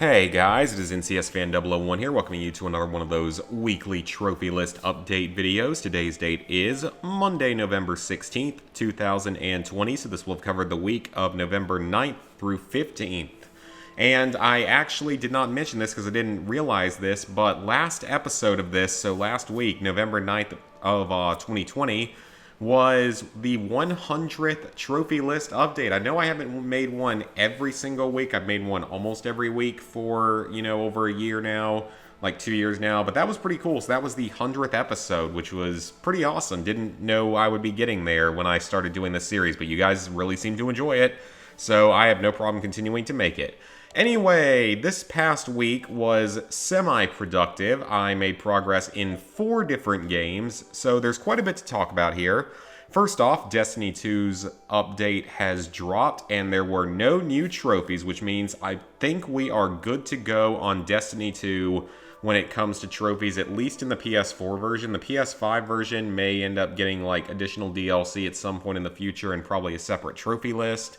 Hey guys, it is NCS Fan 001 here, welcoming you to another one of those weekly trophy list update videos. Today's date is Monday, November 16th, 2020, so this will have covered the week of November 9th through 15th. And I actually did not mention this because I didn't realize this, but last episode of this, so last week, November 9th of 2020, was the 100th trophy list update. I know I haven't made one every single week. I've made one almost every week for, over a year now, like 2 years now, but that was pretty cool. So that was the 100th episode, which was pretty awesome. Didn't know I would be getting there when I started doing this series, but you guys really seem to enjoy it, so I have no problem continuing to make it. Anyway, this past week was semi-productive. I made progress in 4 different games, so there's quite a bit to talk about here. First off, Destiny 2's update has dropped, and there were no new trophies, which means I think we are good to go on Destiny 2 when it comes to trophies, at least in the PS4 version. The PS5 version may end up getting additional DLC at some point in the future and probably a separate trophy list.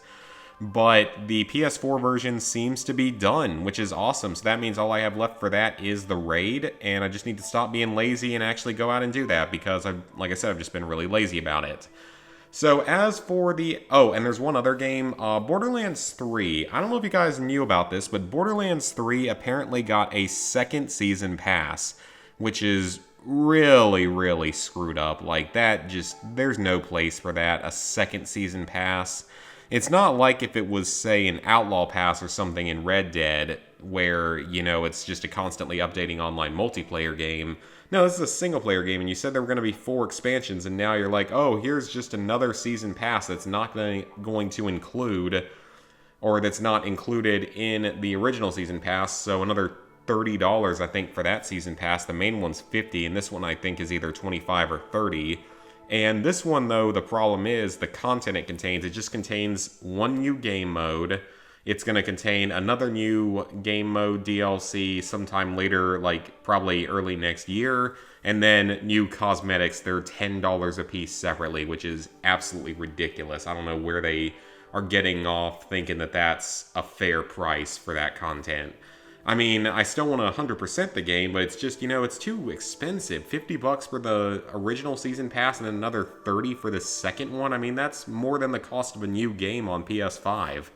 But the PS4 version seems to be done, which is awesome. So that means all I have left for that is the raid, and I just need to stop being lazy and actually go out and do that because, like I said, I've just been really lazy about it. So as for the... Oh, and there's one other game, Borderlands 3. I don't know if you guys knew about this, but Borderlands 3 apparently got a second season pass, which is really, really screwed up. There's no place for that, a second season pass. It's not like if it was, say, an Outlaw Pass or something in Red Dead, where, it's just a constantly updating online multiplayer game. No, this is a single-player game, and you said there were going to be 4 expansions, and now you're like, oh, here's just another season pass that's not going to include, or that's not included in the original season pass, so another $30, I think, for that season pass. The main one's $50, and this one, I think, is either $25 or $30. And this one, though, the problem is the content it contains. It just contains one new game mode. It's going to contain another new game mode DLC sometime later, probably early next year. And then new cosmetics. They're $10 a piece separately, which is absolutely ridiculous. I don't know where they are getting off thinking that that's a fair price for that content. I mean, I still want to 100% the game, but it's just, it's too expensive. $50 for the original season pass and then another $30 for the second one. I mean, that's more than the cost of a new game on PS5.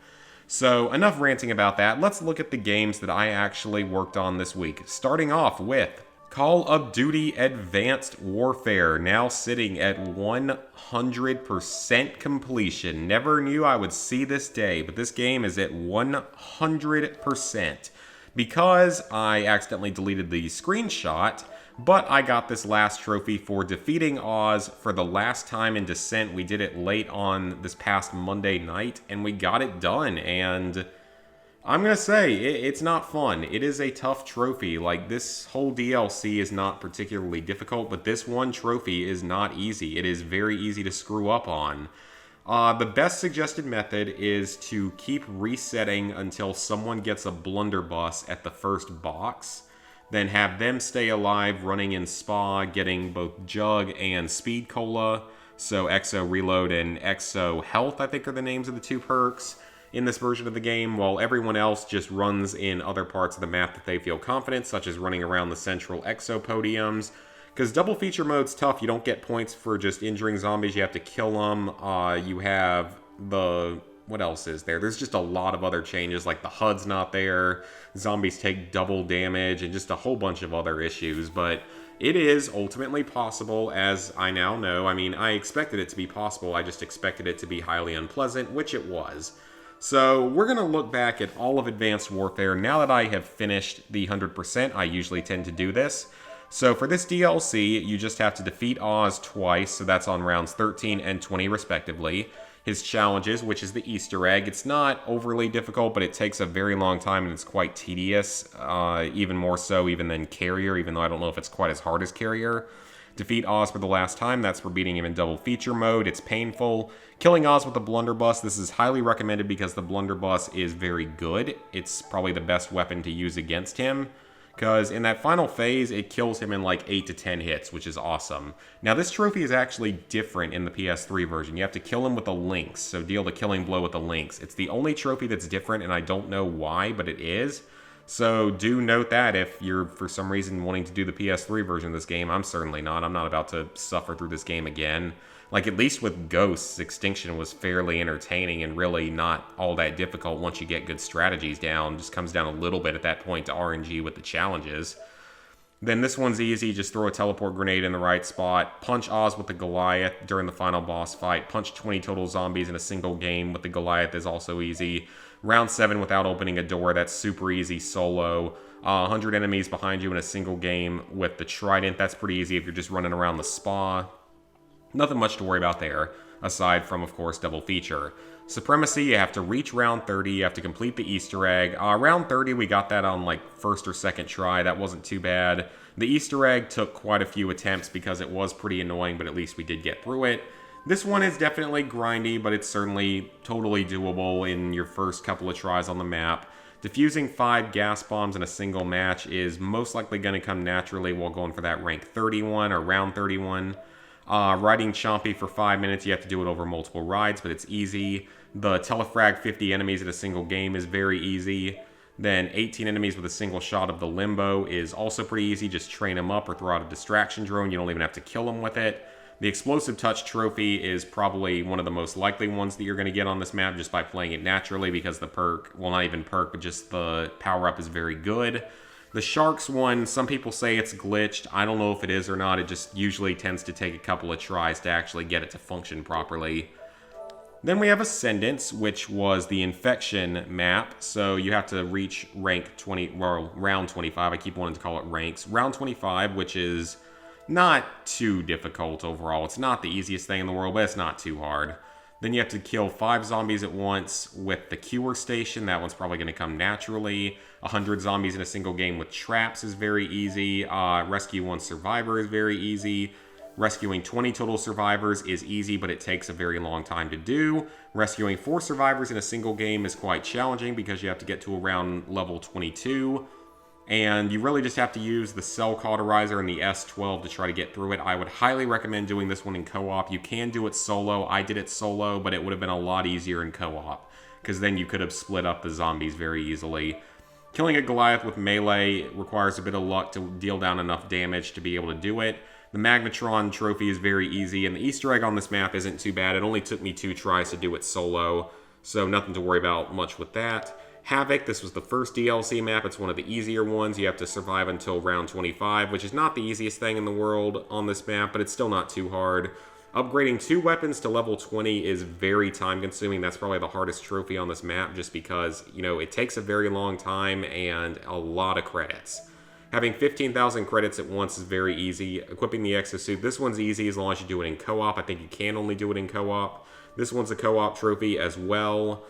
So, enough ranting about that. Let's look at the games that I actually worked on this week. Starting off with Call of Duty Advanced Warfare, now sitting at 100% completion. Never knew I would see this day, but this game is at 100%. Because I accidentally deleted the screenshot, but I got this last trophy for defeating Oz for the last time in Descent. We did it late on this past Monday night, and we got it done, and I'm gonna say, it's not fun. It is a tough trophy. This whole DLC is not particularly difficult, but this one trophy is not easy. It is very easy to screw up on. The best suggested method is to keep resetting until someone gets a blunderbuss at the first box, then have them stay alive running in Spa, getting both Jug and Speed Cola, so Exo Reload and Exo Health, I think are the names of the 2 perks in this version of the game, while everyone else just runs in other parts of the map that they feel confident, such as running around the central Exo podiums. Because double feature mode's tough. You don't get points for just injuring zombies. You have to kill them. You have the... What else is there? There's just a lot of other changes, like the HUD's not there. Zombies take double damage, and just a whole bunch of other issues. But it is ultimately possible, as I now know. I mean, I expected it to be possible. I just expected it to be highly unpleasant, which it was. So we're going to look back at all of Advanced Warfare. Now that I have finished the 100%, I usually tend to do this. So for this DLC, you just have to defeat Oz twice, so that's on rounds 13 and 20 respectively. His challenges, which is the Easter egg, it's not overly difficult, but it takes a very long time and it's quite tedious, even more so even than Carrier, even though I don't know if it's quite as hard as Carrier. Defeat Oz for the last time, that's for beating him in double feature mode, it's painful. Killing Oz with the blunderbuss, this is highly recommended because the blunderbuss is very good. It's probably the best weapon to use against him. Because in that final phase, it kills him in 8 to 10 hits, which is awesome. Now, this trophy is actually different in the PS3 version. You have to kill him with a lynx, so deal the killing blow with a lynx. It's the only trophy that's different, and I don't know why, but it is. So do note that if you're for some reason wanting to do the PS3 version of this game. I'm certainly not. I'm not about to suffer through this game again. Like, at least with Ghosts, Extinction was fairly entertaining and really not all that difficult once you get good strategies down. Just comes down a little bit at that point to RNG with the challenges. Then this one's easy. Just throw a teleport grenade in the right spot. Punch Oz with the Goliath during the final boss fight. Punch 20 total zombies in a single game with the Goliath is also easy. Round 7 without opening a door. That's super easy solo. 100 enemies behind you in a single game with the Trident. That's pretty easy if you're just running around the spa. Nothing much to worry about there, aside from, of course, double feature. Supremacy, you have to reach round 30, you have to complete the Easter egg. Round 30, we got that on like first or second try, that wasn't too bad. The Easter egg took quite a few attempts because it was pretty annoying, but at least we did get through it. This one is definitely grindy, but it's certainly totally doable in your first couple of tries on the map. Defusing 5 gas bombs in a single match is most likely going to come naturally while going for that rank 31 or round 31. Riding Chompy for 5 minutes, you have to do it over multiple rides, but it's easy. The telefrag 50 enemies in a single game is very easy. Then 18 enemies with a single shot of the Limbo is also pretty easy. Just train them up or throw out a distraction drone. You don't even have to kill them with it. The Explosive Touch trophy is probably one of the most likely ones that you're going to get on this map just by playing it naturally because the perk, well, not even perk, but just the power-up is very good. The Sharks one, some people say it's glitched. I don't know if it is or not. It just usually tends to take a couple of tries to actually get it to function properly. Then we have Ascendance, which was the Infection map. So you have to reach rank 20, well, round 25. I keep wanting to call it ranks. Round 25, which is not too difficult overall. It's not the easiest thing in the world, but it's not too hard. Then you have to kill 5 zombies at once with the Cure Station. That one's probably going to come naturally. 100 zombies in a single game with traps is very easy. Rescue 1 survivor is very easy. Rescuing 20 total survivors is easy, but it takes a very long time to do. Rescuing 4 survivors in a single game is quite challenging because you have to get to around level 22. And you really just have to use the Cell Cauterizer and the S12 to try to get through it. I would highly recommend doing this one in co-op. You can do it solo. I did it solo, but it would have been a lot easier in co-op, because then you could have split up the zombies very easily. Killing a Goliath with melee requires a bit of luck to deal down enough damage to be able to do it. The Magnetron trophy is very easy, and the Easter egg on this map isn't too bad. It only took me 2 tries to do it solo, so nothing to worry about much with that. Havoc, this was the first DLC map. It's one of the easier ones. You have to survive until round 25, which is not the easiest thing in the world on this map, but it's still not too hard. Upgrading 2 weapons to level 20 is very time-consuming. That's probably the hardest trophy on this map just because, you know, it takes a very long time and a lot of credits. Having 15,000 credits at once is very easy. Equipping the exosuit, this one's easy as long as you do it in co-op. I think you can only do it in co-op. This one's a co-op trophy as well.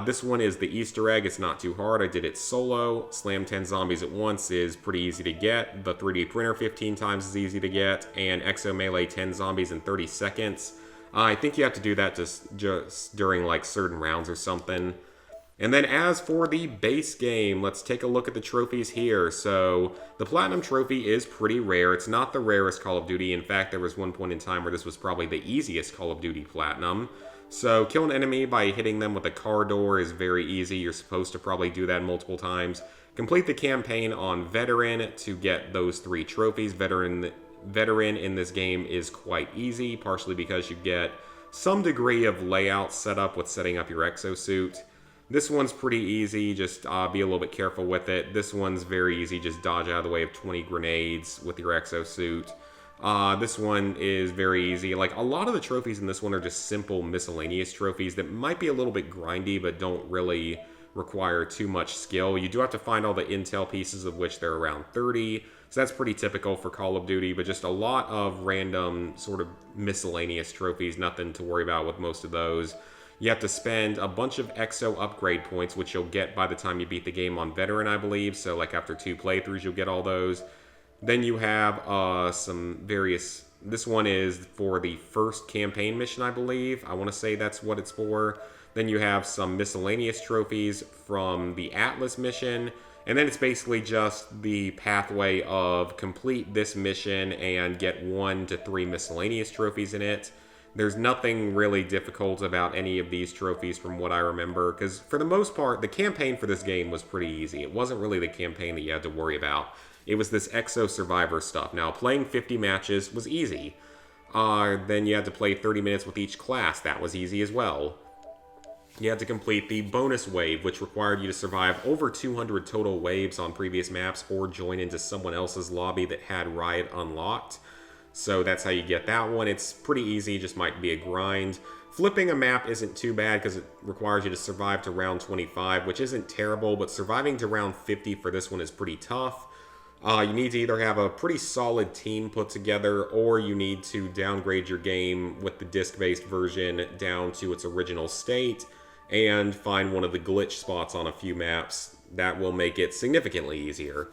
This one is the Easter egg. It's not too hard. I did it solo. Slam 10 zombies at once is pretty easy to get. The 3D printer 15 times is easy to get. And Exo Melee 10 zombies in 30 seconds. I think you have to do that just during like certain rounds or something. And then as for the base game, let's take a look at the trophies here. So the Platinum Trophy is pretty rare. It's not the rarest Call of Duty. In fact, there was one point in time where this was probably the easiest Call of Duty Platinum. So kill an enemy by hitting them with a car door is very easy. You're supposed to probably do that multiple times. Complete the campaign on Veteran to get those 3 trophies. Veteran in this game is quite easy, partially because you get some degree of layout set up with setting up your exosuit. This one's pretty easy, just be a little bit careful with it. This one's very easy, just dodge out of the way of 20 grenades with your exosuit. This one is very easy. Like, a lot of the trophies in this one are just simple miscellaneous trophies that might be a little bit grindy, but don't really require too much skill. You do have to find all the intel pieces, of which there are around 30. So that's pretty typical for Call of Duty, but just a lot of random sort of miscellaneous trophies. Nothing to worry about with most of those. You have to spend a bunch of EXO upgrade points, which you'll get by the time you beat the game on Veteran, I believe. So, like, after 2 playthroughs, you'll get all those. Then you have some various... This one is for the first campaign mission, I believe. I want to say that's what it's for. Then you have some miscellaneous trophies from the Atlas mission. And then it's basically just the pathway of complete this mission and get 1 to 3 miscellaneous trophies in it. There's nothing really difficult about any of these trophies from what I remember, because for the most part, the campaign for this game was pretty easy. It wasn't really the campaign that you had to worry about. It was this Exo Survivor stuff. Now, playing 50 matches was easy. Then you had to play 30 minutes with each class. That was easy as well. You had to complete the bonus wave, which required you to survive over 200 total waves on previous maps or join into someone else's lobby that had Riot unlocked. So that's how you get that one. It's pretty easy, just might be a grind. Flipping a map isn't too bad because it requires you to survive to round 25, which isn't terrible, but surviving to round 50 for this one is pretty tough. You need to either have a pretty solid team put together, or you need to downgrade your game with the disc-based version down to its original state and find one of the glitch spots on a few maps. That will make it significantly easier.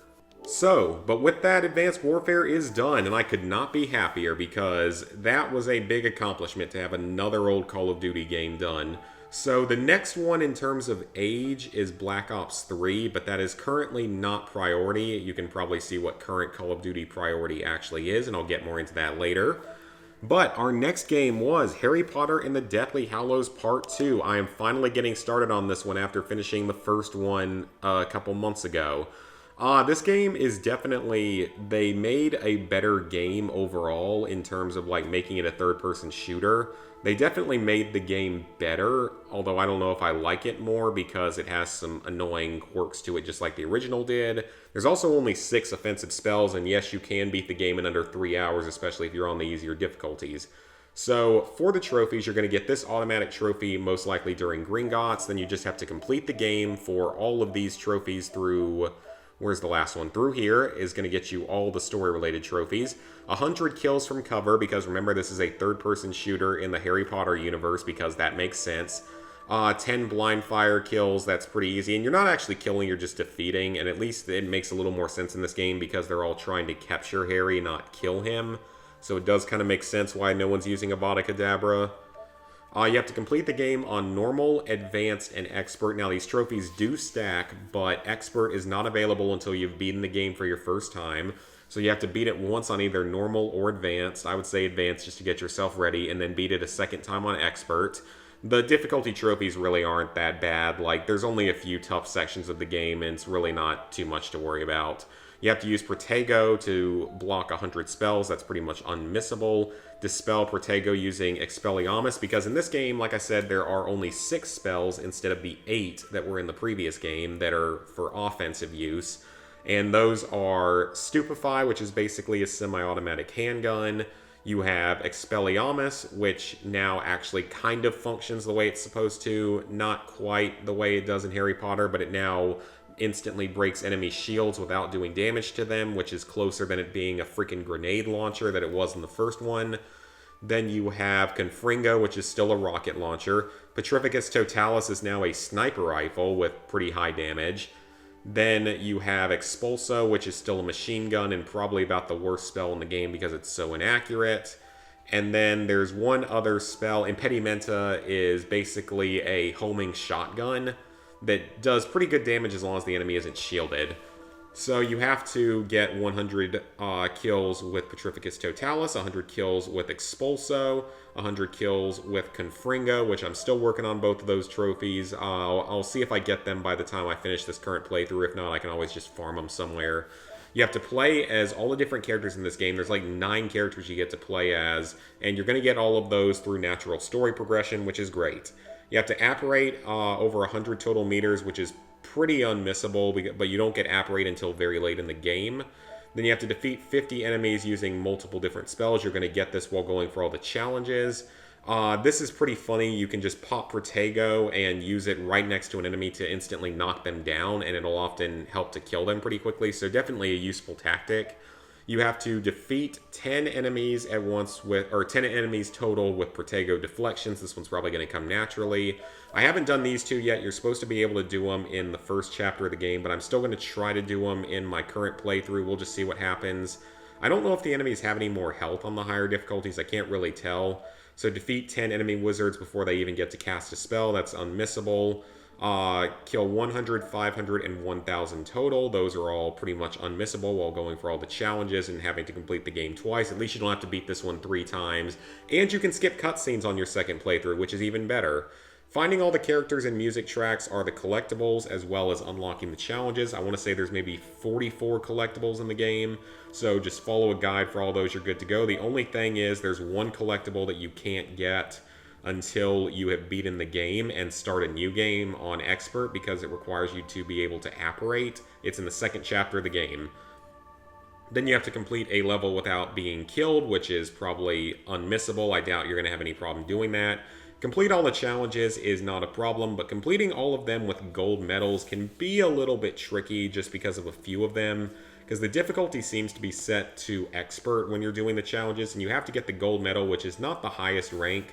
So, but with that, Advanced Warfare is done, and I could not be happier because that was a big accomplishment to have another old Call of Duty game done. So the next one in terms of age is Black Ops 3, but that is currently not priority. You can probably see what current Call of Duty priority actually is, and I'll get more into that later. But our next game was Harry Potter and the Deathly Hallows Part 2. I am finally getting started on this one after finishing the first one a couple months ago. This game is definitely, they made a better game overall in terms of like making it a third-person shooter. They definitely made the game better, although I don't know if I like it more because it has some annoying quirks to it just like the original did. There's also only 6 offensive spells, and yes, you can beat the game in under 3 hours, especially if you're on the easier difficulties. So for the trophies, you're going to get this automatic trophy most likely during Gringotts. Then you just have to complete the game for all of these trophies through... Where's the last one? Through here is going to get you all the story-related trophies. 100 kills from cover, because remember, this is a third-person shooter in the Harry Potter universe, because that makes sense. 10 blind fire kills, that's pretty easy. And you're not actually killing, you're just defeating. And at least it makes a little more sense in this game, because they're all trying to capture Harry, not kill him. So it does kind of make sense why no one's using Avada Kedavra. You have to complete the game on Normal, Advanced, and Expert. Now, these trophies do stack, but Expert is not available until you've beaten the game for your first time. So you have to beat it once on either Normal or Advanced. I would say Advanced just to get yourself ready, and then beat it a second time on Expert. The difficulty trophies really aren't that bad. Like, there's only a few tough sections of the game, and it's really not too much to worry about. You have to use Protego to block 100 spells. That's pretty much unmissable. Dispel Protego using Expelliarmus, because in this game, like I said, there are only 6 spells instead of the 8 that were in the previous game that are for offensive use. And those are Stupefy, which is basically a semi-automatic handgun. You have Expelliarmus, which now actually kind of functions the way it's supposed to. Not quite the way it does in Harry Potter, but it now instantly breaks enemy shields without doing damage to them, which is closer than it being a freaking grenade launcher that it was in the first one. Then you have Confringo, which is still a rocket launcher. Petrificus Totalis is now a sniper rifle with pretty high damage. Then you have Expulso, which is still a machine gun and probably about the worst spell in the game because it's so inaccurate. And then there's one other spell. Impedimenta is basically a homing shotgun that does pretty good damage as long as the enemy isn't shielded. So you have to get 100 kills with Petrificus Totalis, 100 kills with Expulso, 100 kills with Confringo, which I'm still working on both of those trophies. I'll see if I get them by the time I finish this current playthrough. If not, I can always just farm them somewhere. You have to play as all the different characters in this game. There's like 9 characters you get to play as, and you're going to get all of those through natural story progression, which is great. You have to apparate over 100 total meters, which is pretty unmissable, but you don't get apparate until very late in the game. Then you have to defeat 50 enemies using multiple different spells. You're going to get this while going for all the challenges. This is pretty funny. You can just pop Protego and use it right next to an enemy to instantly knock them down, and it'll often help to kill them pretty quickly, so definitely a useful tactic. You have to defeat 10 enemies at once or 10 enemies total with Protego deflections. This one's probably going to come naturally. I haven't done these 2 yet. You're supposed to be able to do them in the first chapter of the game, but I'm still going to try to do them in my current playthrough. We'll just see what happens. I don't know if the enemies have any more health on the higher difficulties. I can't really tell. So defeat 10 enemy wizards before they even get to cast a spell. That's unmissable. Kill 100, 500, and 1000 total. Those are all pretty much unmissable while going for all the challenges and having to complete the game twice. At least you don't have to beat this one 3 times. And you can skip cutscenes on your second playthrough, which is even better. Finding all the characters and music tracks are the collectibles, as well as unlocking the challenges. I want to say there's maybe 44 collectibles in the game, so just follow a guide for all those, you're good to go. The only thing is there's one collectible that you can't get until you have beaten the game and start a new game on Expert, because it requires you to be able to apparate. It's in the second chapter of the game. Then you have to complete a level without being killed, which is probably unmissable. I doubt you're going to have any problem doing that. Complete all the challenges is not a problem, but completing all of them with gold medals can be a little bit tricky just because of a few of them, because the difficulty seems to be set to Expert when you're doing the challenges, and you have to get the gold medal, which is not the highest rank.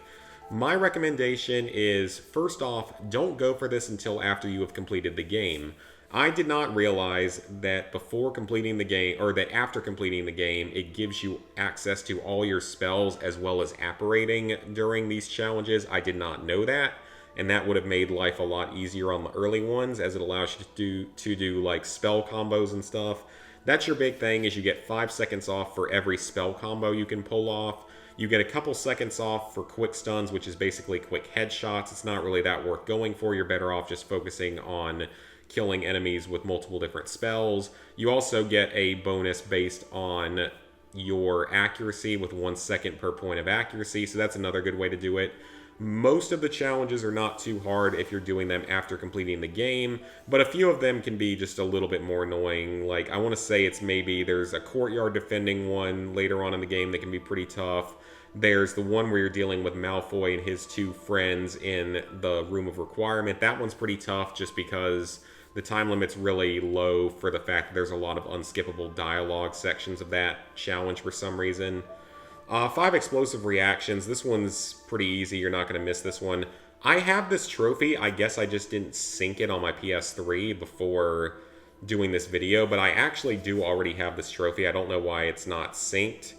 My recommendation is, first off, don't go for this until after you have completed the game. I did not realize that before completing the game, or that after completing the game, it gives you access to all your spells as well as apparating during these challenges. I did not know that, and that would have made life a lot easier on the early ones, as it allows you to do like spell combos and stuff. That's your big thing, is you get 5 seconds off for every spell combo you can pull off. You get a couple seconds off for quick stuns, which is basically quick headshots. It's not really that worth going for. You're better off just focusing on killing enemies with multiple different spells. You also get a bonus based on your accuracy with 1 second per point of accuracy, so that's another good way to do it. Most of the challenges are not too hard if you're doing them after completing the game, but a few of them can be just a little bit more annoying. Like, I want to say it's maybe there's a courtyard defending one later on in the game that can be pretty tough. There's the one where you're dealing with Malfoy and his 2 friends in the Room of Requirement. That one's pretty tough just because the time limit's really low for the fact that there's a lot of unskippable dialogue sections of that challenge for some reason. 5 explosive reactions. This one's pretty easy. You're not going to miss this one. I have this trophy. I guess I just didn't sync it on my PS3 before doing this video, but I actually do already have this trophy. I don't know why it's not synced,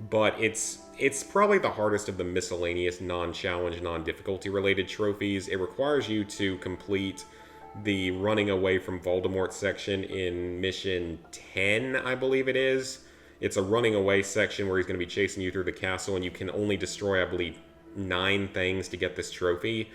but it's probably the hardest of the miscellaneous non-challenge, non-difficulty related trophies. It requires you to complete the running away from Voldemort section in mission 10, I believe it is. It's a running away section where he's going to be chasing you through the castle, and you can only destroy, I believe, 9 things to get this trophy.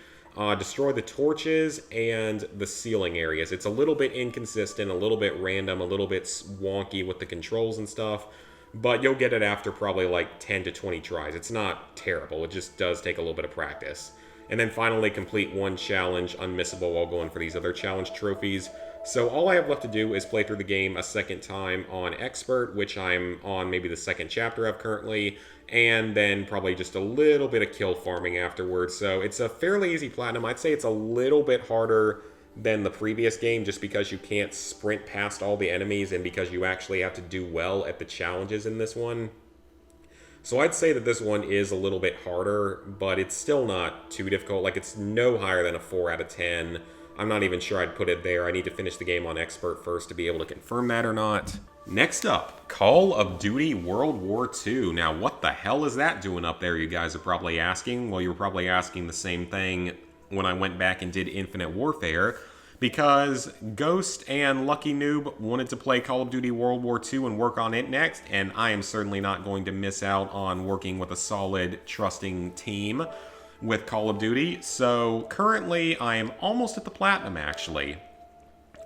Destroy the torches and the ceiling areas. It's a little bit inconsistent, a little bit random, a little bit wonky with the controls and stuff, but you'll get it after probably like 10 to 20 tries. It's not terrible, it just does take a little bit of practice. And then finally complete 1 challenge unmissable while going for these other challenge trophies. So all I have left to do is play through the game a second time on Expert, which I'm on maybe the 2nd chapter of currently, and then probably just a little bit of kill farming afterwards. So it's a fairly easy platinum. I'd say it's a little bit harder than the previous game just because you can't sprint past all the enemies and because you actually have to do well at the challenges in this one. So I'd say that this one is a little bit harder, but it's still not too difficult. Like, it's no higher than a 4 out of 10. I'm not even sure I'd put it there. I need to finish the game on Expert first to be able to confirm that or not. Next up, Call of Duty World War II. Now, what the hell is that doing up there, you guys are probably asking? Well, you were probably asking the same thing when I went back and did Infinite Warfare, because Ghost and Lucky Noob wanted to play Call of Duty World War II and work on it next, and I am certainly not going to miss out on working with a solid, trusting team with Call of Duty. So currently I am almost at the platinum, actually.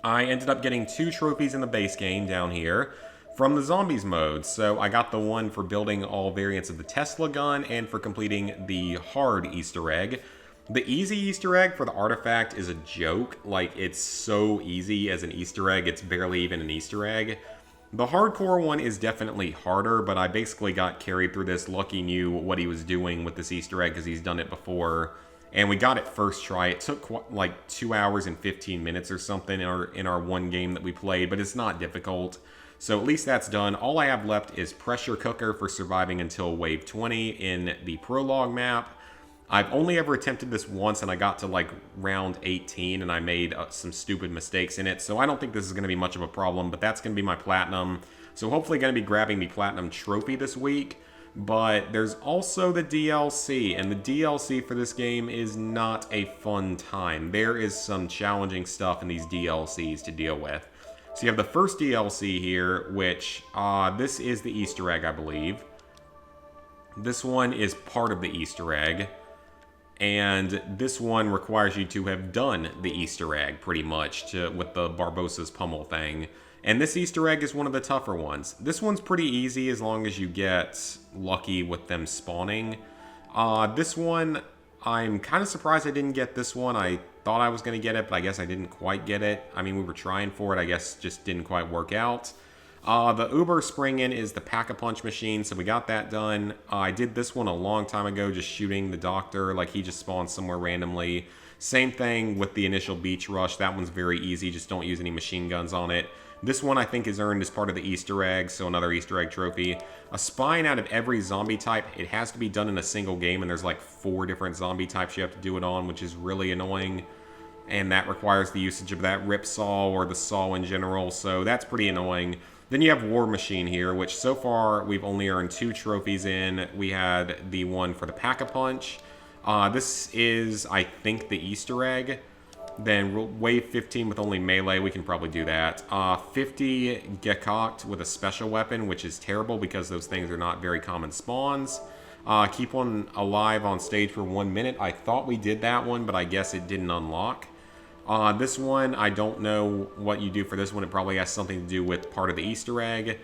I ended up getting 2 trophies in the base game down here from the Zombies mode. So I got the one for building all variants of the Tesla gun and for completing the hard Easter egg. The easy Easter egg for the artifact is a joke. Like, it's so easy as an Easter egg, it's barely even an Easter egg. The hardcore one is definitely harder, but I basically got carried through this. Lucky knew what he was doing with this Easter egg because he's done it before. And we got it first try. It took like 2 hours and 15 minutes or something in our one game that we played, but it's not difficult. So at least that's done. All I have left is Pressure Cooker for surviving until Wave 20 in the prologue map. I've only ever attempted this once, and I got to like round 18, and I made some stupid mistakes in it, so I don't think this is going to be much of a problem, but that's going to be my platinum. So hopefully going to be grabbing the platinum trophy this week. But there's also the DLC, and the DLC for this game is not a fun time. There is some challenging stuff in these DLCs to deal with. So you have the first DLC here, which, this is the Easter egg, I believe. This one is part of the Easter egg. And this one requires you to have done the Easter egg, pretty much, with the Barbossa's pummel thing. And this Easter egg is one of the tougher ones. This one's pretty easy as long as you get lucky with them spawning. This one, I'm kind of surprised I didn't get this one. I thought I was going to get it, but I guess I didn't quite get it. I mean, we were trying for it. I guess just didn't quite work out. The Uber Spring-In is the Pack-a-Punch machine, so we got that done. I did this one a long time ago, just shooting the doctor, like he just spawned somewhere randomly. Same thing with the initial Beach Rush. That one's very easy, just don't use any machine guns on it. This one I think is earned as part of the Easter egg, so another Easter egg trophy. A spine out of every zombie type. It has to be done in a single game, and there's like 4 different zombie types you have to do it on, which is really annoying. And that requires the usage of that rip saw or the saw in general, so that's pretty annoying. Then you have War Machine here, which so far we've only earned 2 trophies in. We had the one for the Pack-a-Punch. This is, I think, the Easter egg. Then wave 15 with only melee, we can probably do that. 50 Gekkocked with a special weapon, which is terrible because those things are not very common spawns. Keep one alive on stage for 1 minute. I thought we did that one, but I guess it didn't unlock. This one, I don't know what you do for this one. It probably has something to do with part of the Easter egg.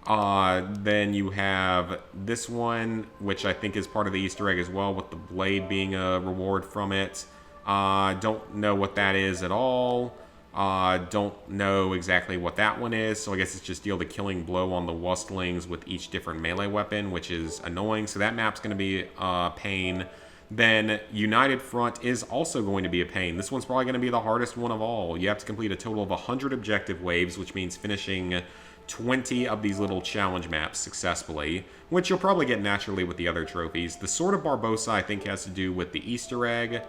Then you have this one, which I think is part of the Easter egg as well, with the blade being a reward from it. Don't know what that is at all. Don't know exactly what that one is, so I guess it's just deal the killing blow on the Wustlings with each different melee weapon, which is annoying, so that map's going to be a pain. Then United Front is also going to be a pain. This one's probably going to be the hardest one of all. You have to complete a total of 100 objective waves, which means finishing 20 of these little challenge maps successfully, which you'll probably get naturally with the other trophies. The Sword of Barbossa, I think, has to do with the Easter egg.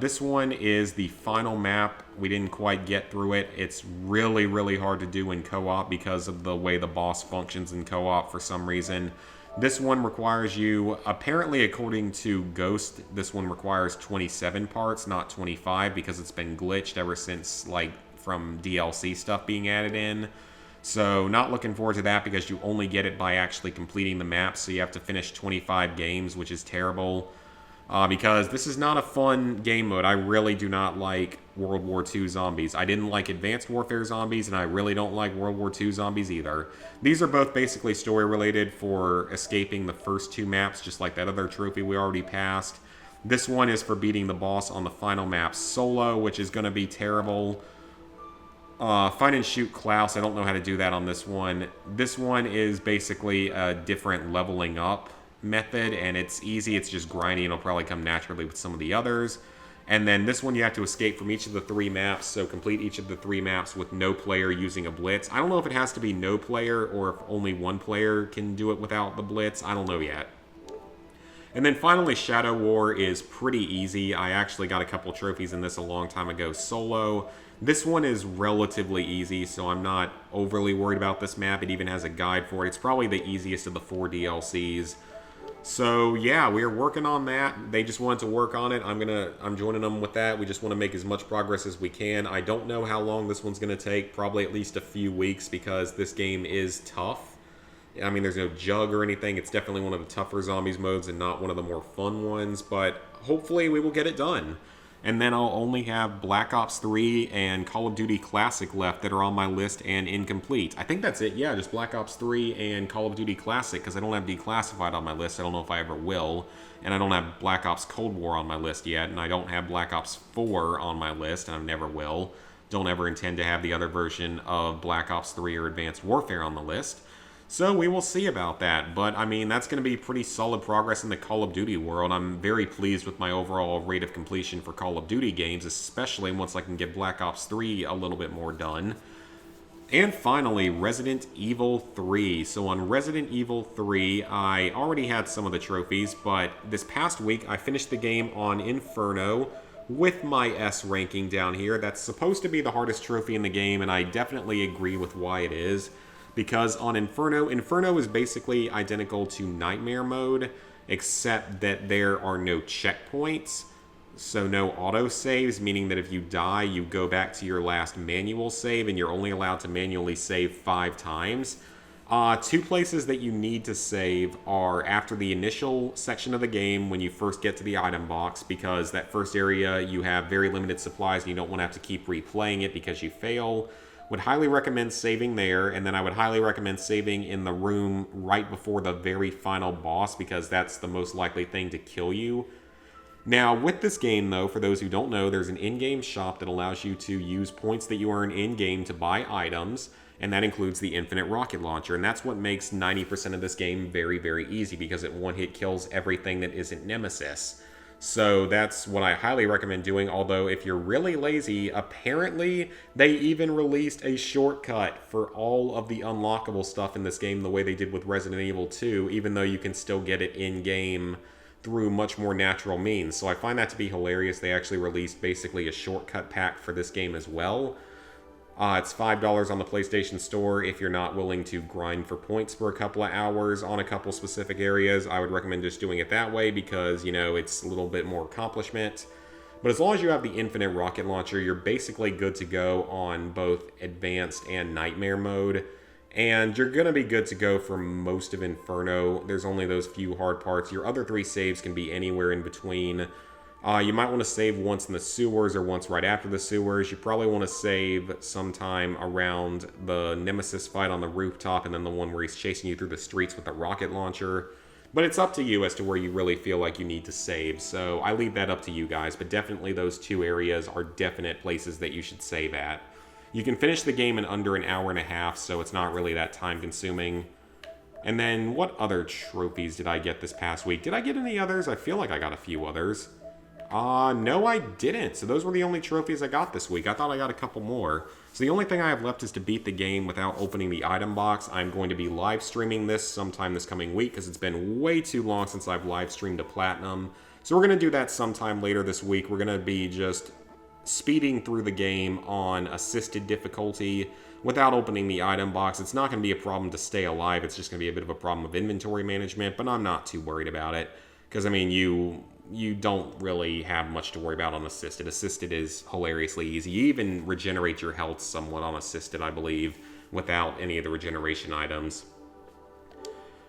This one is the final map. We didn't quite get through it. It's really, really hard to do in co-op because of the way the boss functions in co-op for some reason. This one requires you, apparently according to Ghost, this one requires 27 parts, not 25, because it's been glitched ever since, like, from DLC stuff being added in. So, not looking forward to that because you only get it by actually completing the map, so you have to finish 25 games, which is terrible. Because this is not a fun game mode. I really do not like World War II zombies. I didn't like Advanced Warfare zombies, and I really don't like World War II zombies either. These are both basically story-related for escaping the first 2 maps, just like that other trophy we already passed. This one is for beating the boss on the final map solo, which is going to be terrible. Find and shoot Klaus. I don't know how to do that on this one. This one is basically a different leveling up method, and it's easy. It's just grinding. It'll probably come naturally with some of the others. And then this one you have to escape from each of the 3 maps, so complete each of the 3 maps with no player using a blitz. I don't know if it has to be no player or if only 1 player can do it without the blitz. I don't know yet. And then finally, Shadow War is pretty easy. I actually got a couple trophies in this a long time ago solo. This one is relatively easy, so I'm not overly worried about this map. It even has a guide for it. It's probably the easiest of the 4 DLCs. So yeah, we are working on that. They just wanted to work on it. I'm joining them with that. We just want to make as much progress as we can. I don't know how long this one's going to take. Probably at least a few weeks because this game is tough. I mean, there's no jug or anything. It's definitely one of the tougher zombies modes and not one of the more fun ones. But hopefully we will get it done. And then I'll only have Black Ops 3 and Call of Duty Classic left that are on my list and incomplete. I think that's it, yeah, just Black Ops 3 and Call of Duty Classic, because I don't have Declassified on my list. I don't know if I ever will. And I don't have Black Ops Cold War on my list yet, and I don't have Black Ops 4 on my list, and I never will. Don't ever intend to have the other version of Black Ops 3 or Advanced Warfare on the list. So we will see about that, but I mean, that's going to be pretty solid progress in the Call of Duty world. I'm very pleased with my overall rate of completion for Call of Duty games, especially once I can get Black Ops 3 a little bit more done. And finally, Resident Evil 3. So on Resident Evil 3, I already had some of the trophies, but this past week I finished the game on Inferno with my S ranking down here. That's supposed to be the hardest trophy in the game, and I definitely agree with why it is. because on Inferno is basically identical to Nightmare mode, except that there are no checkpoints. So no auto saves, meaning that if you die, you go back to your last manual save, and you're only allowed to manually save 5 times. 2 places that you need to save are after the initial section of the game when you first get to the item box, because that first area you have very limited supplies and you don't want to have to keep replaying it because you fail. Would highly recommend saving there, and then I would highly recommend saving in the room right before the very final boss, because that's the most likely thing to kill you. Now, with this game, though, for those who don't know, there's an in-game shop that allows you to use points that you earn in-game to buy items, and that includes the infinite rocket launcher, and that's what makes 90% of this game very, very easy, because it one-hit kills everything that isn't Nemesis. So that's what I highly recommend doing, although if you're really lazy, apparently they even released a shortcut for all of the unlockable stuff in this game the way they did with Resident Evil 2, even though you can still get it in-game through much more natural means. So I find that to be hilarious. They actually released basically a shortcut pack for this game as well. It's $5 on the PlayStation Store if you're not willing to grind for points for a couple of hours on a couple specific areas. I would recommend just doing it that way because, you know, it's a little bit more accomplishment. But as long as you have the infinite rocket launcher, you're basically good to go on both advanced and nightmare mode. And you're going to be good to go for most of Inferno. There's only those few hard parts. Your other 3 saves can be anywhere in between. You might want to save once in the sewers or once right after the sewers. You probably want to save sometime around the Nemesis fight on the rooftop, and then the one where he's chasing you through the streets with the rocket launcher. But it's up to you as to where you really feel like you need to save, so I leave that up to you guys. But definitely those 2 areas are definite places that you should save at. You can finish the game in under an hour and a half, so it's not really that time consuming. And then what other trophies did I get this past week? Did I get any others? I feel like I got a few others. No, I didn't. So those were the only trophies I got this week. I thought I got a couple more. So the only thing I have left is to beat the game without opening the item box. I'm going to be live streaming this sometime this coming week because it's been way too long since I've live streamed a Platinum. So we're going to do that sometime later this week. We're going to be just speeding through the game on assisted difficulty without opening the item box. It's not going to be a problem to stay alive. It's just going to be a bit of a problem of inventory management, but I'm not too worried about it because, I mean, you don't really have much to worry about on Assisted. Assisted is hilariously easy. You even regenerate your health somewhat on Assisted, I believe, without any of the regeneration items.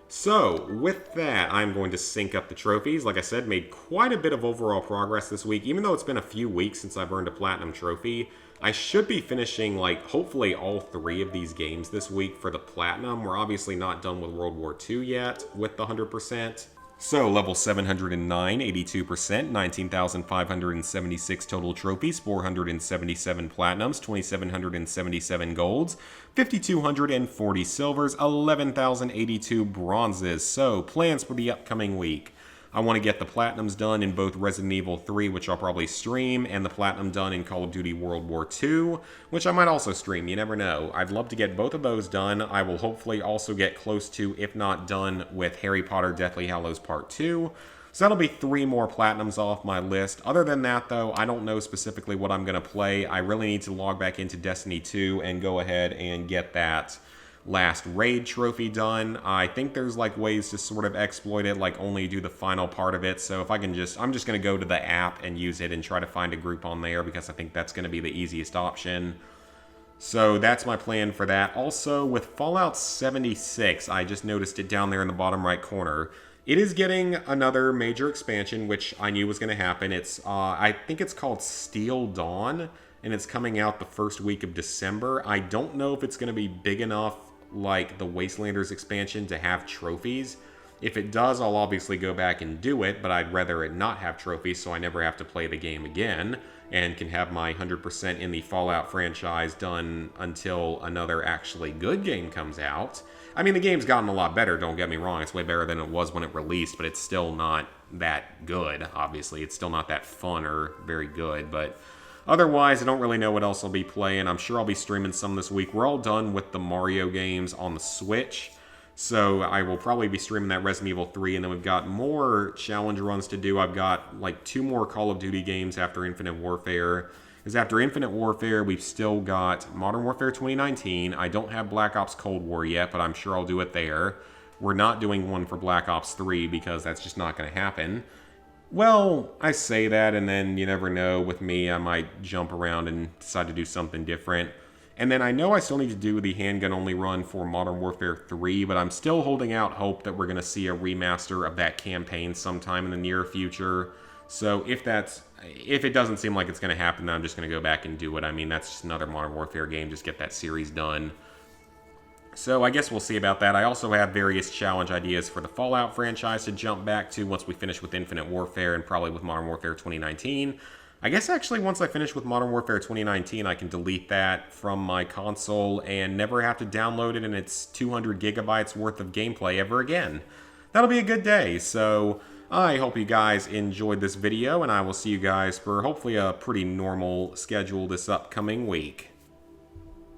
So, with that, I'm going to sync up the trophies. Like I said, made quite a bit of overall progress this week. Even though it's been a few weeks since I've earned a Platinum trophy, I should be finishing, hopefully all 3 of these games this week for the Platinum. We're obviously not done with World War II yet with the 100%. So, level 709, 82%, 19,576 total trophies, 477 platinums, 2,777 golds, 5,240 silvers, 11,082 bronzes. So, plans for the upcoming week. I want to get the platinums done in both Resident Evil 3, which I'll probably stream, and the platinum done in Call of Duty World War II, which I might also stream. You never know. I'd love to get both of those done. I will hopefully also get close to, if not done, with Harry Potter Deathly Hallows Part 2. So that'll be 3 more platinums off my list. Other than that, though, I don't know specifically what I'm going to play. I really need to log back into Destiny 2 and go ahead and get that last raid trophy done. I think there's ways to sort of exploit it, only do the final part of it. So if I can I'm just going to go to the app and use it and try to find a group on there because I think that's going to be the easiest option. So that's my plan for that. Also, with Fallout 76, I just noticed it down there in the bottom right corner. It is getting another major expansion, which I knew was going to happen. It's I think it's called Steel Dawn, and it's coming out the first week of December. I don't know if it's going to be big enough like the Wastelanders expansion to have trophies. If it does, I'll obviously go back and do it, but I'd rather it not have trophies so I never have to play the game again and can have my 100% in the Fallout franchise done until another actually good game comes out. I mean, the game's gotten a lot better, don't get me wrong. It's way better than it was when it released, but it's still not that good, obviously. It's still not that fun or very good, but otherwise, I don't really know what else I'll be playing. I'm sure I'll be streaming some this week. We're all done with the Mario games on the Switch, so I will probably be streaming that Resident Evil 3, and then we've got more challenge runs to do. I've got 2 more Call of Duty games after Infinite Warfare, is after Infinite Warfare, we've still got Modern Warfare 2019. I don't have Black Ops Cold War yet, but I'm sure I'll do it there. We're not doing one for Black Ops 3 because that's just not going to happen. Well, I say that, and then you never know. With me, I might jump around and decide to do something different. And then I know I still need to do the handgun-only run for Modern Warfare 3, but I'm still holding out hope that we're going to see a remaster of that campaign sometime in the near future. So if it doesn't seem like it's going to happen, then I'm just going to go back and do it. I mean, that's just another Modern Warfare game. Just get that series done. So I guess we'll see about that. I also have various challenge ideas for the Fallout franchise to jump back to once we finish with Infinite Warfare and probably with Modern Warfare 2019. I guess actually once I finish with Modern Warfare 2019, I can delete that from my console and never have to download it and its 200 gigabytes worth of gameplay ever again. That'll be a good day. So I hope you guys enjoyed this video, and I will see you guys for hopefully a pretty normal schedule this upcoming week.